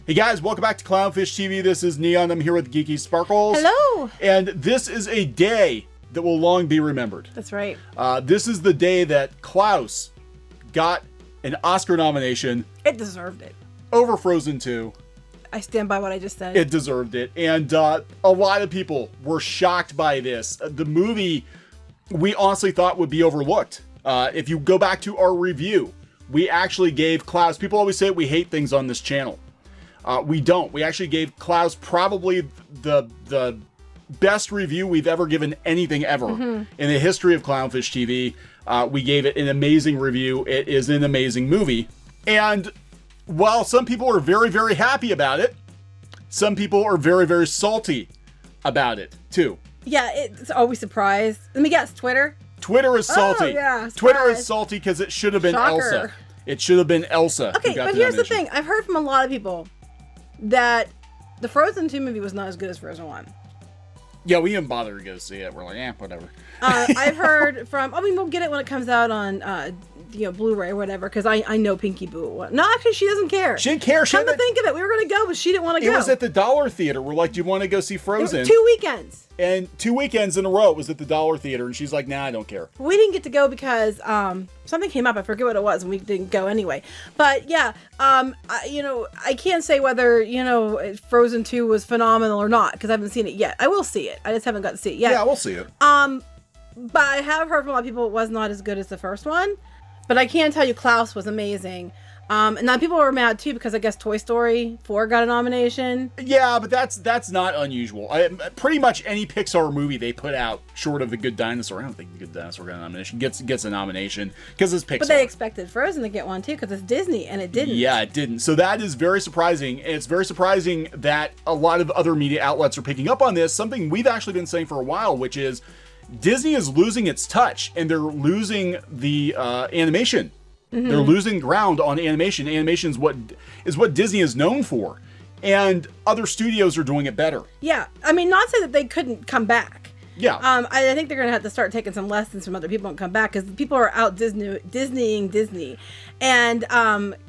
Hey guys, welcome back to CLOWNFISH TV. This is Kneon. I'm here with Geeky Sparkles. Hello. And this is a day that will long be remembered. That's right. This is the day that Klaus got an Oscar nomination. It deserved it. Over Frozen 2. I stand by what I just said. It deserved it. And a lot of people were shocked by this. The movie we honestly thought would be overlooked. If you go back to our review, we actually gave Klaus, people always say we hate things on this channel. We don't. We actually gave Klaus probably the best review we've ever given anything ever in the history of CLOWNFISH TV. We gave it an amazing review. It is an amazing movie. And while some people are very, very happy about it, some people are very, very salty about it too. Yeah, it's always surprised. Let me guess, Twitter? Twitter is salty. Oh, yeah, Twitter is salty because it should have been Shocker. Elsa. It should have been Elsa. Okay, but here's the thing. I've heard from a lot of people that the Frozen 2 movie was not as good as Frozen 1. Yeah, we didn't bother to go see it. We're like, yeah, whatever. I've heard from, I mean, we'll get it when it comes out on, Blu-ray or whatever, because I know Pinky Boo. No, actually, she doesn't care. She didn't care. Come to think of it, we were going to go, but she didn't want to go. It was at the Dollar Theater. We're like, do you want to go see Frozen? 2 weekends. And 2 weekends in a row it was at the Dollar Theater, and she's like, nah, I don't care. We didn't get to go because something came up. I forget what it was, and we didn't go anyway. But yeah, I can't say whether Frozen 2 was phenomenal or not because I haven't seen it yet. I will see it. I just haven't got to see it yet. Yeah, we'll see it. But I have heard from a lot of people it was not as good as the first one. But I can tell you, Klauss was amazing. And now people were mad too because I guess Toy Story 4 got a nomination. Yeah, but that's not unusual. Pretty much any Pixar movie they put out, short of The Good Dinosaur, I don't think The Good Dinosaur got a nomination, gets a nomination because it's Pixar. But they expected Frozen to get one too because it's Disney, and it didn't. Yeah, it didn't. So that is very surprising. And it's very surprising that a lot of other media outlets are picking up on this, something we've actually been saying for a while, which is Disney is losing its touch, and they're losing the animation. They're losing ground on animation. Animation is what Disney is known for, and other studios are doing it better. Yeah, I mean, not say that they couldn't come back. Yeah. I think they're going to have to start taking some lessons from other people and come back because people are out Disneying Disney. And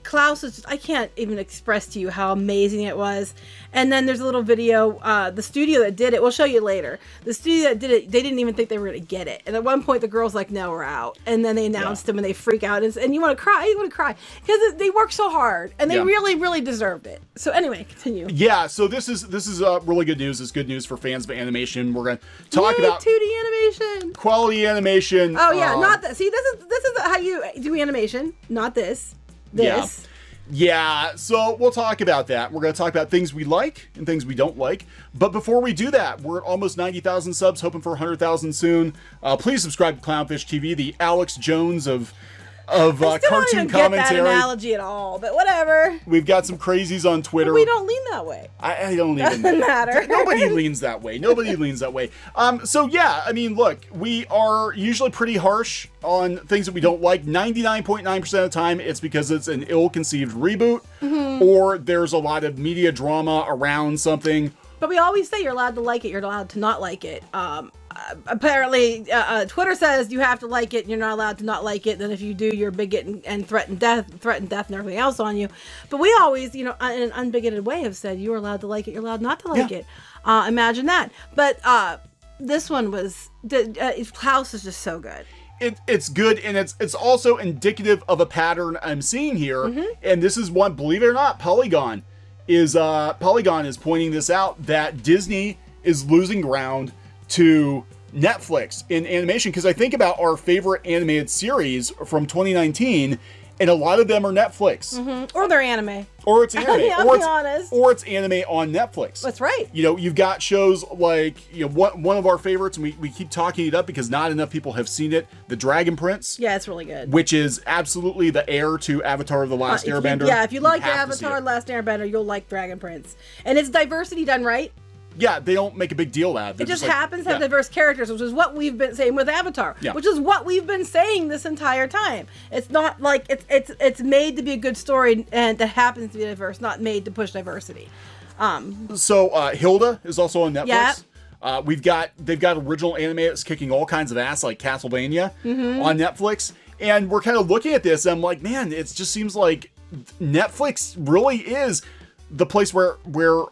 Klauss is just, I can't even express to you how amazing it was. And then there's a little video, the studio that did it, we'll show you later. The studio that did it, they didn't even think they were going to get it. And at one point the girl's like, no, we're out. And then they announced them and they freak out. And you want to cry. Because they worked so hard and they really, really deserved it. So anyway, continue. Yeah, so this is really good news. It's good news for fans of animation. We're going to talk about 2D animation. Quality animation. Oh yeah, not that. See, this is how you do animation, not this. This. Yeah, so we'll talk about that. We're going to talk about things we like and things we don't like. But before we do that, we're at almost 90,000 subs, hoping for 100,000 soon. Please subscribe to CLOWNFISH TV, the Alex Jones of cartoon don't commentary. Get that analogy at all, but whatever. We've got some crazies on Twitter. But we don't lean that way. I don't even. Doesn't matter. Nobody leans that way. Nobody leans that way. So yeah, I mean, look, we are usually pretty harsh on things that we don't like. 99.9% of the time, it's because it's an ill-conceived reboot, or there's a lot of media drama around something. But we always say you're allowed to like it, you're allowed to not like it. Apparently, Twitter says you have to like it, and you're not allowed to not like it. Then if you do, you're a bigot and threaten death and everything else on you. But we always, in an unbigoted way, have said you're allowed to like it, you're allowed not to like it. Imagine that. But this one was, Klauss is just so good. It's good, and it's also indicative of a pattern I'm seeing here. And this is one, believe it or not, Polygon is pointing this out, that Disney is losing ground to Netflix in animation. Because I think about our favorite animated series from 2019, and a lot of them are Netflix. Or they're anime. Or it's anime. I'll be honest. Or it's anime on Netflix. That's right. You've got shows like, one of our favorites, and we keep talking it up because not enough people have seen it, The Dragon Prince. Yeah, it's really good. Which is absolutely the heir to Avatar The Last Airbender. If you like Avatar The Last Airbender, you'll like Dragon Prince. And it's diversity done right. Yeah, they don't make a big deal out of it. It just happens to have diverse characters, which is what we've been saying with Avatar, which is what we've been saying this entire time. It's not like it's made to be a good story and that happens to be diverse, not made to push diversity. So Hilda is also on Netflix. They've got original anime that's kicking all kinds of ass, like Castlevania on Netflix. And we're kind of looking at this, and I'm like, man, it just seems like Netflix really is the place where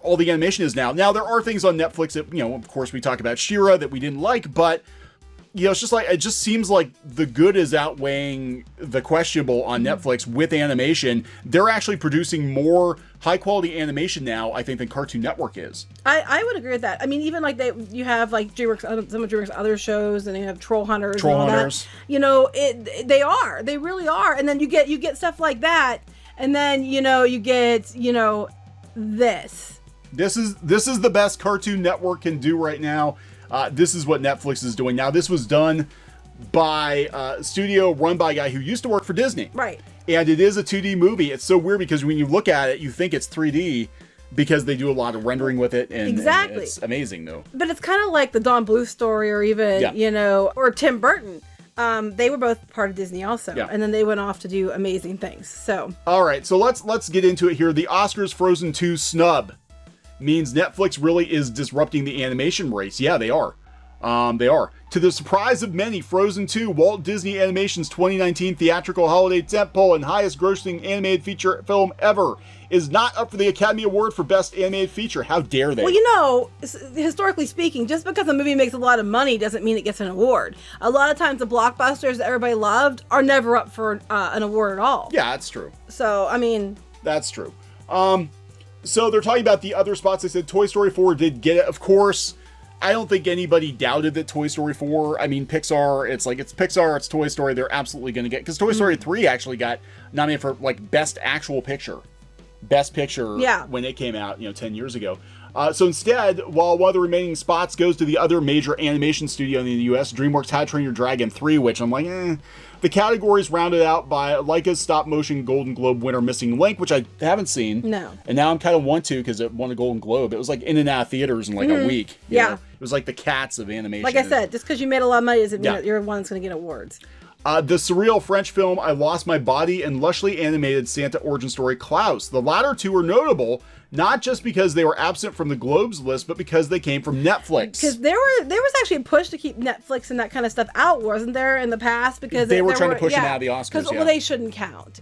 all the animation is now. Now there are things on Netflix that, you know, of course we talk about She-Ra that we didn't like, but you know, it's just like, it just seems like the good is outweighing the questionable on Netflix with animation. They're actually producing more high quality animation now, I think, than Cartoon Network is. I would agree with that. I mean, even like you have like DreamWorks, some of DreamWorks other shows, and you have Troll Hunters. Troll and all Hunters. That. You know, they really are. And then you get stuff like that, and then you get this. This is the best Cartoon Network can do right now. This is what Netflix is doing now. This was done by a studio run by a guy who used to work for Disney. Right. And it is a 2D movie. It's so weird because when you look at it, you think it's 3D because they do a lot of rendering with it. And, exactly. And it's amazing, though. But it's kind of like the Don Bluth story, or even, or Tim Burton. They were both part of Disney also. Yeah. And then they went off to do amazing things. So. All right. So let's get into it here. The Oscars Frozen 2 snub means Netflix really is disrupting the animation race. Yeah, they are. They are. To the surprise of many, Frozen 2, Walt Disney Animation's 2019 theatrical holiday tentpole and highest grossing animated feature film ever, is not up for the Academy Award for Best Animated Feature. How dare they? Well, historically speaking, just because a movie makes a lot of money doesn't mean it gets an award. A lot of times the blockbusters that everybody loved are never up for an award at all. Yeah, that's true. So, I mean... That's true. So they're talking about the other spots. They said Toy Story 4 did get it. Of course, I don't think anybody doubted that Toy Story 4, I mean, Pixar, it's Pixar, it's Toy Story, they're absolutely going to get, because Toy Story 3 actually got nominated for, like, Best Actual Picture. Best Picture when it came out, 10 years ago. So instead, while one of the remaining spots goes to the other major animation studio in the US, DreamWorks How to Train Your Dragon 3, which I'm like, The category is rounded out by Leica's stop-motion Golden Globe winner Missing Link, which I haven't seen. No. And now I'm kind of want to because it won a Golden Globe. It was like in and out of theaters in like a week. You know? It was like the Cats of animation. Like I said, just because you made a lot of money doesn't mean that you're the one that's going to get awards. The surreal French film I Lost My Body and lushly animated Santa origin story Klaus. The latter two are notable, not just because they were absent from the Globes list, but because they came from Netflix. Because there was actually a push to keep Netflix and that kind of stuff out, wasn't there, in the past? Because they were trying to push them out of the Oscars. Because well, they shouldn't count.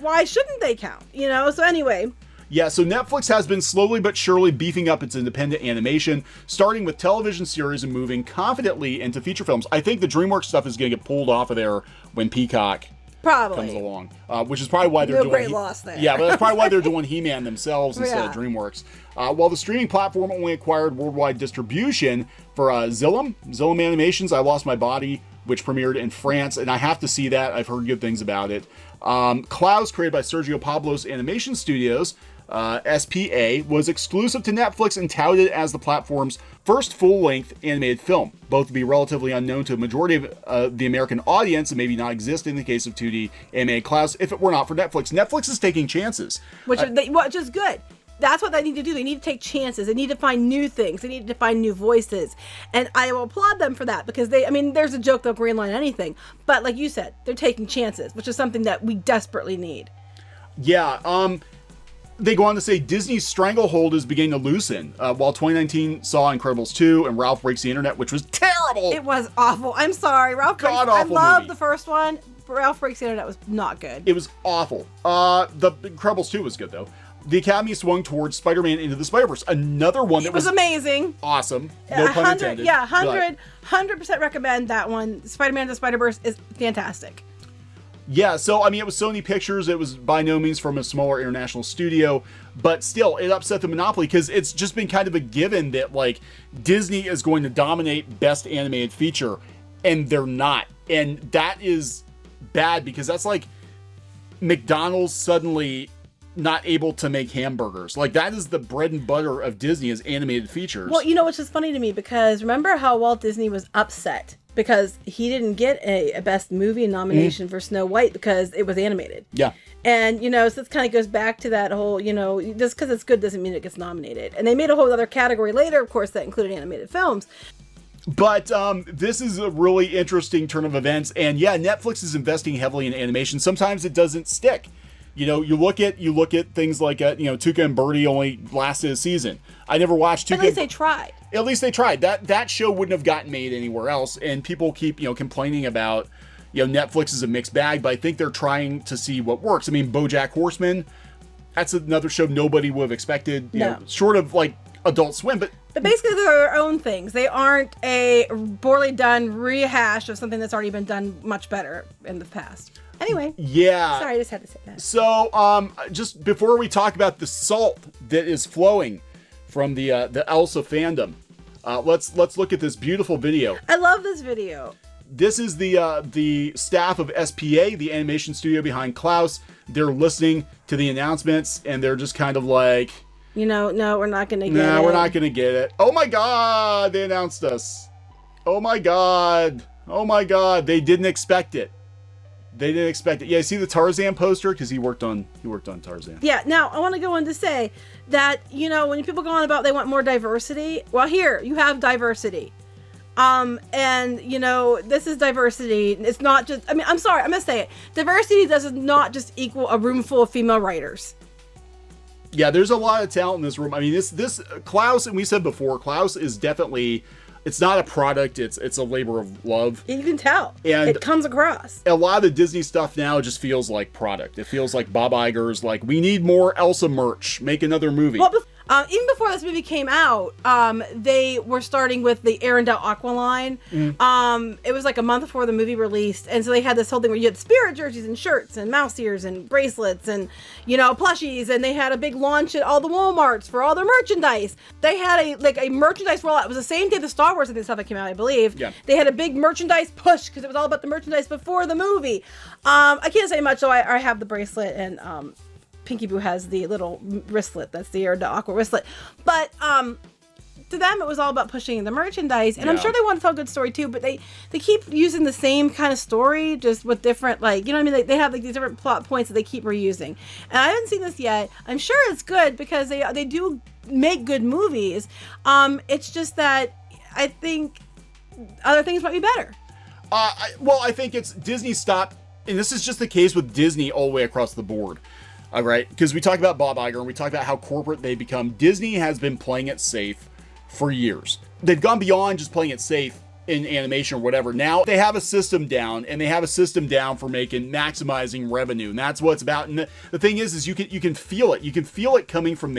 Why shouldn't they count? So anyway. Yeah, so Netflix has been slowly but surely beefing up its independent animation, starting with television series and moving confidently into feature films. I think the DreamWorks stuff is going to get pulled off of there when Peacock comes along, which is probably why they're doing great loss there. Yeah, but that's probably why they're doing He-Man themselves instead of DreamWorks. While the streaming platform only acquired worldwide distribution for Zillam Animations, I Lost My Body, which premiered in France, and I have to see that. I've heard good things about it. Klaus, created by Sergio Pablos Animation Studios, SPA, was exclusive to Netflix and touted as the platform's first full-length animated film. Both would be relatively unknown to a majority of the American audience and maybe not exist in the case of 2D animated Klaus if it were not for Netflix. Netflix is taking chances. Which is good. That's what they need to do. They need to take chances. They need to find new things. They need to find new voices. And I will applaud them for that because there's a joke, they'll greenline anything. But like you said, they're taking chances, which is something that we desperately need. Yeah, they go on to say Disney's stranglehold is beginning to loosen. While 2019 saw Incredibles 2 and Ralph Breaks the Internet, which was terrible. It was awful. I'm sorry. I loved the first one. Ralph Breaks the Internet was not good. It was awful. The Incredibles 2 was good, though. The Academy swung towards Spider-Man Into the Spider-Verse. Another one that was amazing. Awesome. No pun intended. Yeah, 100% recommend that one. Spider-Man Into the Spider-Verse is fantastic. Yeah, so, it was Sony Pictures. It was by no means from a smaller international studio, but still, it upset the monopoly because it's just been kind of a given that, Disney is going to dominate Best Animated Feature, and they're not. And that is bad because that's like McDonald's suddenly not able to make hamburgers. That is the bread and butter of Disney is animated features. Well, which is funny to me because remember how Walt Disney was upset because he didn't get a Best Movie nomination for Snow White because it was animated. Yeah. And, so this kind of goes back to that whole, just because it's good doesn't mean it gets nominated. And they made a whole other category later, of course, that included animated films. But this is a really interesting turn of events. And yeah, Netflix is investing heavily in animation. Sometimes it doesn't stick. You look at things like Tuca and Birdie only lasted a season. I never watched Tuca. At least they tried. At least they tried. That show wouldn't have gotten made anywhere else. And people keep complaining about Netflix is a mixed bag, but I think they're trying to see what works. BoJack Horseman. That's another show nobody would have expected, you No. know, short of like Adult Swim, but basically they're their own things. They aren't a poorly done rehash of something that's already been done much better in the past. Anyway. yeah. Sorry, I just had to say that. So, just before we talk about the salt that is flowing from the Elsa fandom, let's look at this beautiful video. I love this video. This is the staff of SPA, the animation studio behind Klauss. They're listening to the announcements, and they're just kind of like, You know, no, we're not going to get it. no, we're not going to get it. Oh my God, they announced us. Oh my God. Oh my God, they didn't expect it. They didn't expect it. Yeah, see the Tarzan poster? Because he worked on Tarzan. Yeah, now I want to go on to say that, you know, when people go on about they want more diversity, well, here, you have diversity. And, you know, this is diversity. It's not just, I mean, I'm sorry, I'm going to say it. Diversity does not just equal a room full of female writers. Yeah, there's a lot of talent in this room. I mean, this Klauss, and we said before, Klauss is definitely, it's not a product, it's a labor of love. You can tell. And it comes across. A lot of the Disney stuff now just feels like product. It feels like Bob Iger's like, we need more Elsa merch. Make another movie. Well, even before this movie came out, they were starting with the Arendelle Aqua line. It was like a month before the movie released, and so they had this whole thing where you had spirit jerseys and shirts and mouse ears and bracelets and, you know, plushies, and they had a big launch at all the Walmarts for all their merchandise. They had a merchandise rollout. It was the same day the Star Wars and stuff that came out, I believe. Yeah. They had a big merchandise push because it was all about the merchandise before the movie. I can't say much, so I have the bracelet, and Pinky Boo has the little wristlet. That's the Aqua wristlet. But to them, it was all about pushing the merchandise. And I'm sure they want to tell a good story too, but they keep using the same kind of story, just with different, like, you know what I mean? They have like these different plot points that they keep reusing. And I haven't seen this yet. I'm sure it's good because they do make good movies. It's just that I think other things might be better. Well, I think it's Disney stopped, and this is just the case with Disney all the way across the board. All right, because we talk about Bob Iger and we talk about how corporate they become. Disney has been playing it safe for years. They've gone beyond just playing it safe in animation or whatever. Now they have a system down, and they have a system down for maximizing revenue, and that's what it's about. And the thing is you can feel it. You can feel it coming from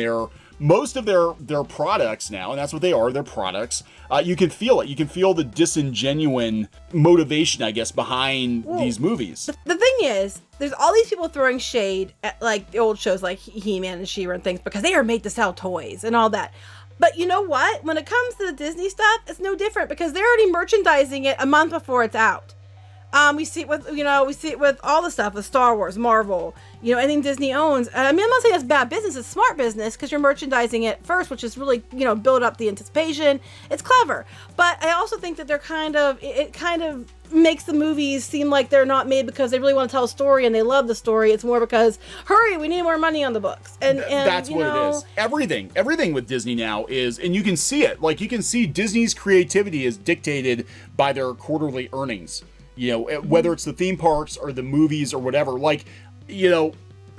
most of their products now, and that's what they are, they're products. You can feel it. You can feel the disingenuine motivation, I guess, behind these movies. The thing is, there's all these people throwing shade at like the old shows like He-Man and She-Ra and things because they are made to sell toys and all that. But you know what? When it comes to the Disney stuff, it's no different because they're already merchandising it a month before it's out. We see it with all the stuff with Star Wars, Marvel, you know, anything Disney owns. I mean, I'm not saying that's bad business, it's smart business because you're merchandising it first, which is really, you know, build up the anticipation. It's clever. But I also think that it kind of makes the movies seem like they're not made because they really want to tell a story and they love the story. It's more because, hurry, we need more money on the books. And that's what it is. Everything with Disney now is, and you can see it, like you can see Disney's creativity is dictated by their quarterly earnings. You know, whether it's the theme parks or the movies or whatever, like, you know,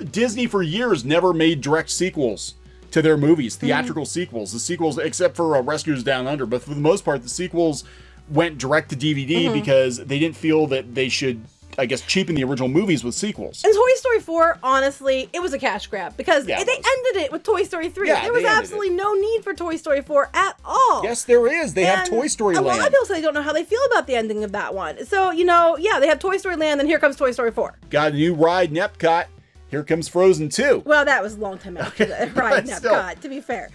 Disney for years never made direct sequels to their movies, theatrical sequels. The sequels, except for Rescuers Down Under, but for the most part, the sequels went direct to DVD because they didn't feel that they should, I guess, cheapen the original movies with sequels. And Toy Story 4, honestly, it was a cash grab because they ended it with Toy Story 3. Yeah, there was absolutely no need for Toy Story 4 at all. Yes, there is. They have Toy Story Land. A lot of people say they don't know how they feel about the ending of that one. So, you know, yeah, they have Toy Story Land, and here comes Toy Story 4. Got a new ride in Epcot. Here comes Frozen 2. Well, that was a long time after the ride in Epcot, to be fair.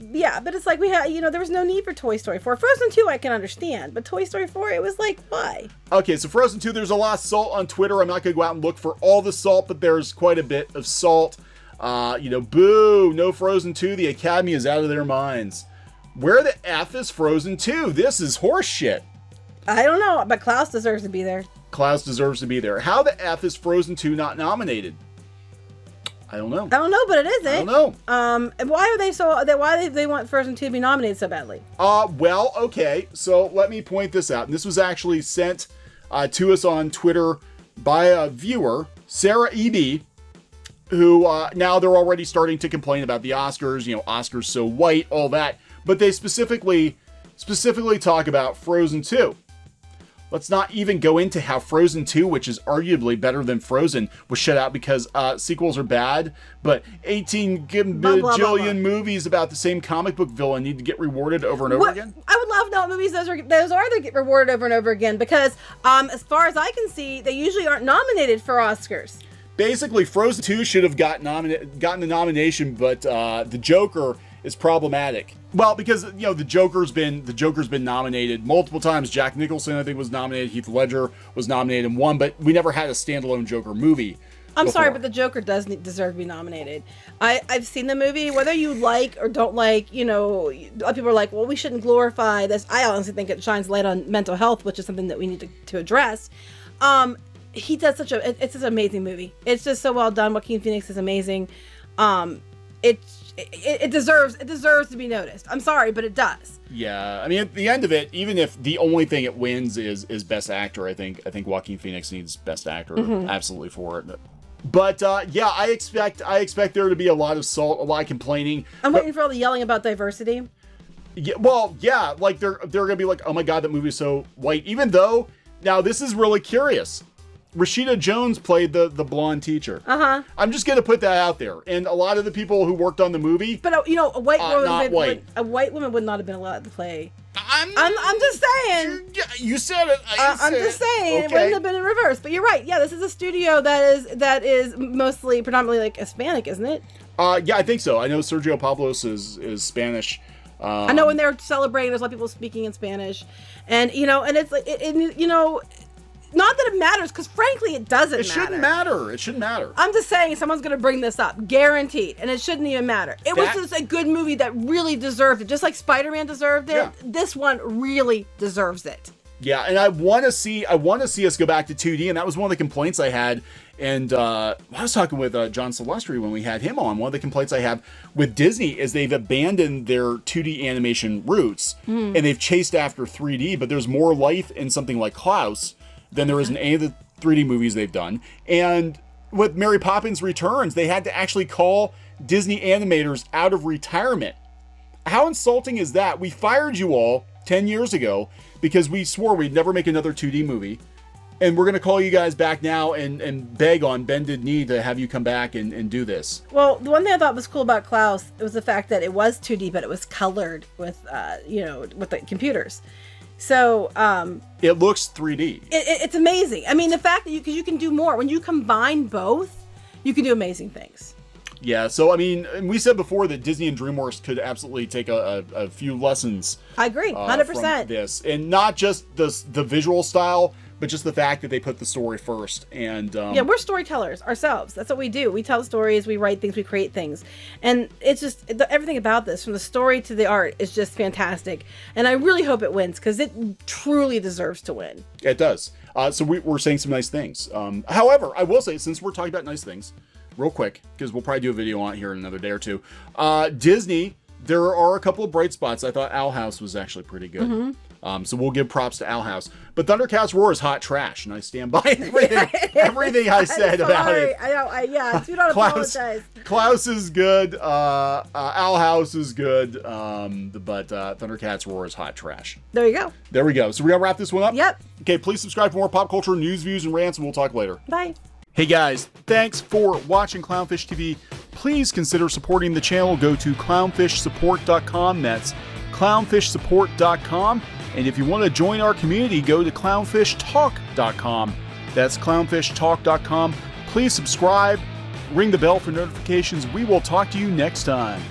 Yeah, but it's like we had, you know, there was no need for Toy Story 4. Frozen 2 I can understand, but Toy Story 4, it was like, why? Okay, so Frozen 2, there's a lot of salt on Twitter. I'm not going to go out and look for all the salt, but there's quite a bit of salt. You know, boo, no Frozen 2. The Academy is out of their minds. Where the F is Frozen 2? This is horse shit. I don't know, but Klaus deserves to be there. Klaus deserves to be there. How the F is Frozen 2 not nominated? I don't know. I don't know, but it isn't. I don't know. And why are they why they want Frozen 2 to be nominated so badly? Well, okay. So let me point this out. And this was actually sent to us on Twitter by a viewer, Sarah EB, who now they're already starting to complain about the Oscars, you know, Oscars so white, all that. But they specifically talk about Frozen 2. Let's not even go into how Frozen 2, which is arguably better than Frozen, was shut out because sequels are bad, but 18 bajillion movies about the same comic book villain need to get rewarded over and over again? I would love to know what movies those are that get rewarded over and over again, because as far as I can see, they usually aren't nominated for Oscars. Basically, Frozen 2 should have gotten the nomination, but the Joker is problematic. Well, because the Joker's been nominated multiple times. Jack Nicholson, I think, was nominated. Heath Ledger was nominated and won, but we never had a standalone Joker movie. I'm sorry, but the Joker does deserve to be nominated. I've seen the movie. Whether you like or don't like, a lot of people are like, well, we shouldn't glorify this. I honestly think it shines light on mental health, which is something that we need to address. He does it's just an amazing movie. It's just so well done. Joaquin Phoenix is amazing. It deserves to be noticed. I'm sorry, but it does. Yeah, I mean, at the end of it, even if the only thing it wins is Best Actor, I think Joaquin Phoenix needs Best Actor absolutely for it. But yeah, I expect there to be a lot of salt, a lot of complaining. I'm waiting for all the yelling about diversity. Yeah, well, yeah, like they're gonna be like, oh my god, that movie is so white. Even though, now this is really curious. Rashida Jones played the blonde teacher. I'm just gonna put that out there, and a lot of the people who worked on the movie, but a white woman would not have been allowed to play. I'm just saying. You said it. I'm just saying, it wouldn't have been in reverse. But you're right. Yeah, this is a studio that is mostly predominantly like Hispanic, isn't it? Yeah, I think so. I know Sergio Pablos is Spanish. I know when they're celebrating, there's a lot of people speaking in Spanish, and and it's like not that it matters, because frankly, it doesn't matter. It shouldn't matter. I'm just saying someone's going to bring this up. Guaranteed. And it shouldn't even matter. It was just a good movie that really deserved it. Just like Spider-Man deserved it, yeah. This one really deserves it. Yeah, and I want to see us go back to 2D, and that was one of the complaints I had. And I was talking with John Silvestri when we had him on. One of the complaints I have with Disney is they've abandoned their 2D animation roots, and they've chased after 3D, but there's more life in something like Klaus than there is in any of the 3D movies they've done. And with Mary Poppins Returns, they had to actually call Disney animators out of retirement. How insulting is that? We fired you all 10 years ago because we swore we'd never make another 2D movie. And we're going to call you guys back now and beg on bended knee to have you come back and do this. Well, the one thing I thought was cool about Klaus was the fact that it was 2D, but it was colored with, with the computers. So it looks 3D. It's amazing. I mean, the fact that you can do more when you combine both, you can do amazing things. Yeah. So I mean, we said before that Disney and DreamWorks could absolutely take a few lessons. I agree, 100%. From this, and not just the visual style, but just the fact that they put the story first. And yeah, we're storytellers ourselves. That's what we do. We tell stories, we write things, we create things, and it's just everything about this, from the story to the art, is just fantastic. And I really hope it wins, because it truly deserves to win. It does. So we're saying some nice things. However, I will say, since we're talking about nice things, real quick, because we'll probably do a video on it here in another day or two. Disney, there are a couple of bright spots. I thought Owl House was actually pretty good. So we'll give props to Owl House. But Thundercats Roar is hot trash, and I stand by everything I said about it. I know. Do not apologize. Klauss is good. Owl House is good. But Thundercats Roar is hot trash. There you go. There we go. So we're going to wrap this one up? Yep. Okay, please subscribe for more pop culture news, views, and rants, and we'll talk later. Bye. Hey guys, thanks for watching Clownfish TV. Please consider supporting the channel. Go to clownfishsupport.com. That's clownfishsupport.com. And if you want to join our community, go to clownfishtalk.com. That's clownfishtalk.com. Please subscribe, ring the bell for notifications. We will talk to you next time.